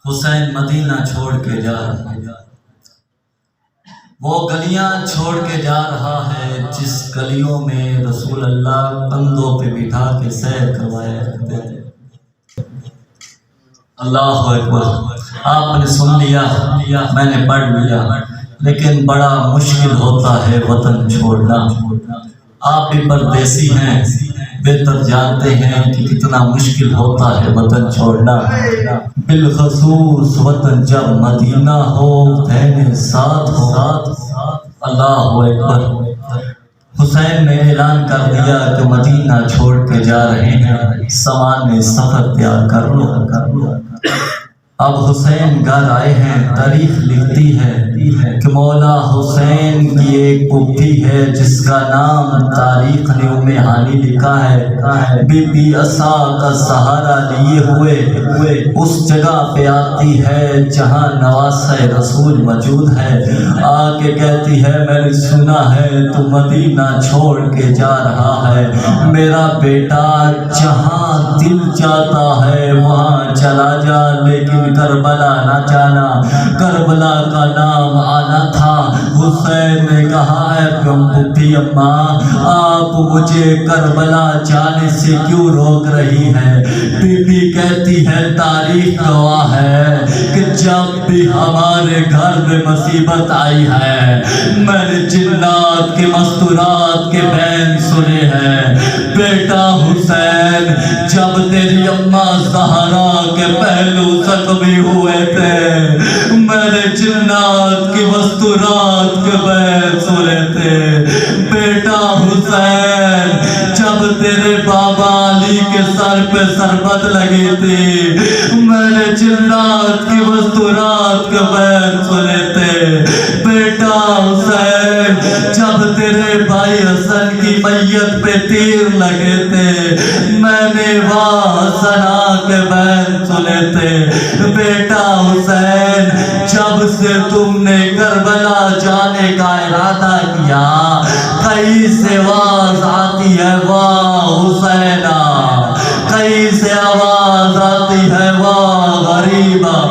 حسین مدینہ چھوڑ کے جا رہا ہے، وہ گلیاں چھوڑ کے جا رہا ہے جس گلیوں میں رسول اللہ کندھوں پہ بٹھا کے سیر کروایا کرتے تھے۔ اللہ اکبر، آپ نے سن لیا، میں نے پڑھ لیا، لیکن بڑا مشکل ہوتا ہے وطن چھوڑنا۔ آپ بھی پردیسی ہیں، بہتر جانتے ہیں کہ کتنا مشکل ہوتا ہے وطن چھوڑنا، بالخصوص وطن جب مدینہ ہو، تیرے ساتھ ہو۔ اللہ اکبر، حسین نے اعلان کر دیا کہ مدینہ چھوڑ کے جا رہے ہیں، سامان سفر تیار کر لو۔ اب حسین گھر آئے ہیں، تاریخ لکھتی ہے کہ مولا حسین کی ایک پھوپھی ہے جس کا نام تاریخ نے ام ہانی لکھا ہے، بی بی عصا کا سہارا لیے ہوئے اس جگہ پہ آتی ہے جہاں نواسہ رسول موجود ہے، آ کے کہتی ہے میں نے سنا ہے تو مدینہ چھوڑ کے جا رہا ہے، میرا بیٹا جہاں دل چاہتا ہے وہاں چلا جا، لیکن کربلا نہ جانا، کربلا کا نام آنا تھا۔ حسین نے کہا ہے پھوپھی اماں، آپ مجھے کربلا جانے سے کیوں روک رہی ہے؟ بی بی کہتی ہے تاریخ گواہ ہے کہ جب بھی ہمارے گھر میں مصیبت آئی ہے، میں نے جنات کے مستورات کے بین سنے ہیں، بیٹا حسین جب تیری اماں زہرا کے پہلو زخمی ہوئے تھے، میں نے جنات کی مستورات کے بین سنے تھے، بیٹا حسین جب تیرے بابا علی کے سر پہ ضربت لگی تھی، میں نے جنات کی مستورات کے بین سنے تھے، بیٹا حسین جب تیرے بھائی حسن کی میت پہ تیر لگے تھے، میں نے واہ حسنا کے بین سنے تھے، بیٹا حسین جب سے تم نے کربلا جانے کا ارادہ کیا، کہیں سے آواز آتی ہے واہ حسینہ، کہیں سے آواز آتی ہے واہ غریبہ۔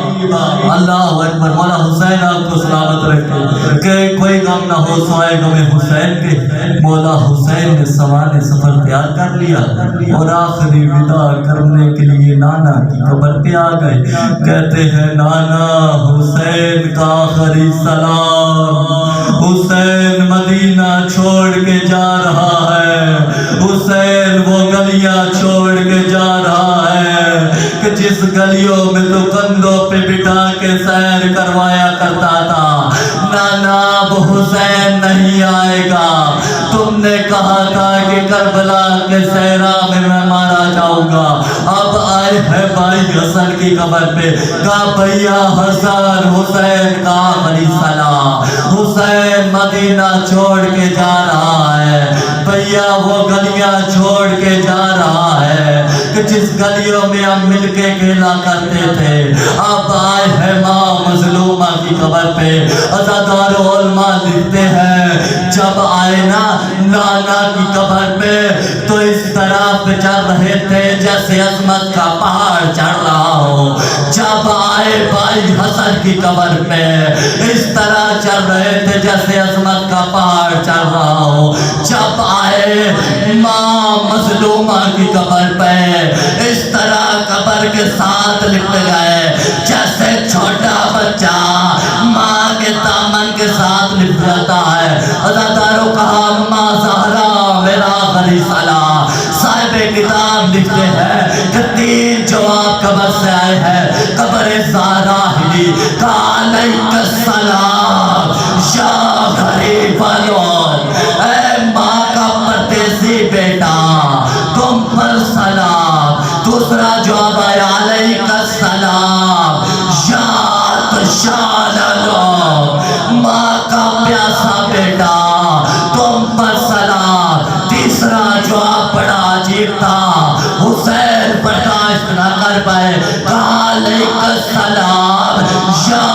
اللہ اکبر، مولا حسین آپ کو سلامت رکھے، کہ کوئی غم نہ ہو سوائے غم حسین کے۔ مولا حسین نے سامان سفر تیار کر لیا اور آخری وداع کرنے کے لیے نانا کی قبر پہ آ گئے، کہتے ہیں نانا حسین کا آخری سلام، حسین مدینہ چھوڑ کے جا رہا ہے، حسین وہ گلیاں چھوڑ کے جا رہا ہے کہ جس گلیوں میں تو کندھوں پہ بٹھا کے سیر کروایا کرتا تھا، نانا اب حسین نہیں آئے گا، تم نے کہا تھا کہ کربلا کے صحرا میں میں مارا جاؤں گا، اب آئے ہے بھائی حسن کی قبر پہ، کہا بھیا حسن حسین کا آخری سلام، حسین مدینہ چھوڑ کے جا رہا ہے، بھیا وہ گلیاں چھوڑ کے جا رہا ہے کہ جس گلیوں میں ہم مل کے کھیلا کرتے تھے، اب آئے ہے ماں مظلومہ کی قبر پہ۔ عزادار علماء لکھتے ہیں جب آئے نا نانا کی قبر پہ تو اس طرح پہ چڑھ رہے تھے جیسے عظمت کا پہاڑ چڑھ رہا ہو، جب آئے بھائی حسن کی قبر پہ اس طرح چڑھ رہے تھے جیسے عظمت کا پہاڑ چڑھ رہا ہو، جب آئے ماں مظلومہ کی قبر پہ اس طرح قبر کے ساتھ لپٹ گئے جیسے چھوٹا بچہ ماں کے دامن کے ساتھ لپٹ جاتا ہے۔ عزاداروں کہا اماں زہرا میرا آخری سلام۔ صاحب کتاب لکھتے ہیں کہ 3 جواب قبر سے آئے ہیں، قبر زہرا ہلی کہا علیک السلام یا غریب الوطن، اے ماں کا پردیسی بیٹا تم پر سلام۔ دوسرا جواب آیا علیک السلام یا عطشان الوطن، ماں کا پیاسا بیٹا تم پر سلام۔ تیسرا جواب بڑا عجیب تھا، حسین برداشت نہ کر پائے، کہا علیک السلام یا